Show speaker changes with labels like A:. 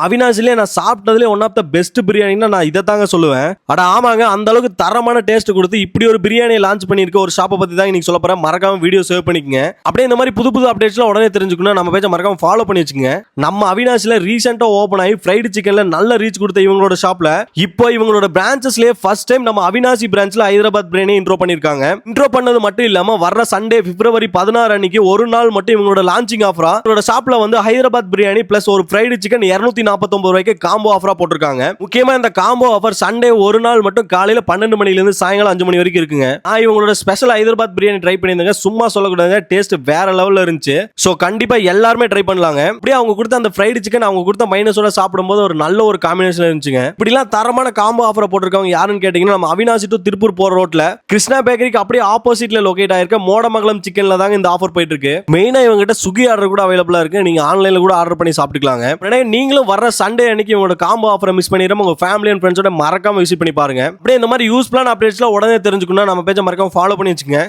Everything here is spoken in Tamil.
A: அவினாசிலே நான் சாப்பிட்டதுலேயே ஒன் ஆஃப் த பெஸ்ட் பிரியாணின்னா நான் இதை தாங்க சொல்லுவேன். அட ஆமாங்க, அந்த அளவுக்கு தரமான டேஸ்ட் கொடுத்து இப்படி ஒரு பிரியாணியை லான்ச் பண்ணியிருக்க ஒரு ஷாப்பை பற்றி தான் இன்னைக்கு சொல்ல போகிறேன். மறக்காம வீடியோ சேவ் பண்ணிக்கங்க. அப்படியே இந்த மாதிரி புது புது அப்டேட்ஸ்லாம் உடனே தெரிஞ்சுக்கணும் நம்ம பேஜை மறக்காம ஃபாலோ பண்ணி வச்சுங்க. நம்ம அவினாசில ரீசெண்டாக ஓப்பன் ஆகி ஃப்ரைடு சிக்கன்ல நல்ல ரீச் கொடுத்த இவங்களோட ஷாப்ல இப்போ இவங்களோட பிரான்ச்சஸ்லேயே ஃபர்ஸ்ட் டைம் நம்ம அவினாசி பிரான்ச்ல ஹைதராபாத் பிரியாணி இன்ட்ரோ பண்ணியிருக்காங்க. இன்ட்ரோ பண்ணது மட்டும் இல்லாம வர்ற சண்டே பிப்ரவரி 16 அன்னைக்கு ஒரு நாள் மட்டும் இவங்களோட லான்ச்சிங் ஆஃபரா இவங்களோட ஷாப்ல வந்து ஹைதராபாத் பிரியாணி பிளஸ் ஒரு ஃப்ரைடு சிக்கன் 249 ரூபாய்க்கு காம்போ ஆஃபரா போட்டிருக்காங்க. முக்கியமா இந்த காம்போ ஆஃபர் சண்டே ஒரு நாள் மட்டும் காலையில 12 மணில இருந்து சாயங்காலம் 5 மணி வரைக்கும் இருக்குங்க. நான் இவங்களோட ஸ்பெஷல் ஹைதராபாத் பிரியாணி ட்ரை பண்ணியிருந்தேங்க. சும்மா சொல்லக்கூடாது, டேஸ்ட் வேற லெவல்ல இருந்துச்சு. சோ கண்டிப்பா எல்லாருமே ட்ரை பண்ணலாங்க. அப்படியே அவங்க கொடுத்த அந்த ஃப்ரைடு சிக்கன் அவங்க கொடுத்த மைனஸோட சாப்பிடும்போது ஒரு நல்ல ஒரு காம்பினேஷன் இருந்துச்சுங்க. இப்படிலாம் தரமான காம்போ ஆஃபரை போட்டிருக்காங்க யாருன்னு கேட்டீங்கன்னா நம்ம அவினாசி டு திருப்பூர் போற ரோட்ல கிருஷ்ணா பேக்கரிக்கு அப்படியே ஆப்போசிட்ல லொகேட் ஆயிருக்க மோடமங்கலம் சிக்கன்ல தாங்க இந்த ஆஃபர் போயிட்டு இருக்கு. மெயினா இவங்க கிட்ட ஸ்விக்கி ஆர்டர் கூட அவைலபிளா இருக்கு. நீங்க ஆன்லைன்ல கூட ஆர்டர் பண்ணி சாப்பிட்டுக்கலாங்க. நீங்களும் வர்ற சண்டே அன்னைக்கு உங்களோட காம்போ ஆஃபரை மிஸ் பண்ணிடாம உங்க ஃபேமிலி அண்ட் ஃப்ரெண்ட்ஸோட மறக்காம விசிட் பண்ணி பாருங்க. அப்படியே இந்த மாதிரி யூஸ்ஃபுல்லான அப்டேட்ஸ்லாம் உடனே தெரிஞ்சுக்கணும் நம்ம பேஜை மறக்காம ஃபாலோ பண்ணி வச்சுங்க.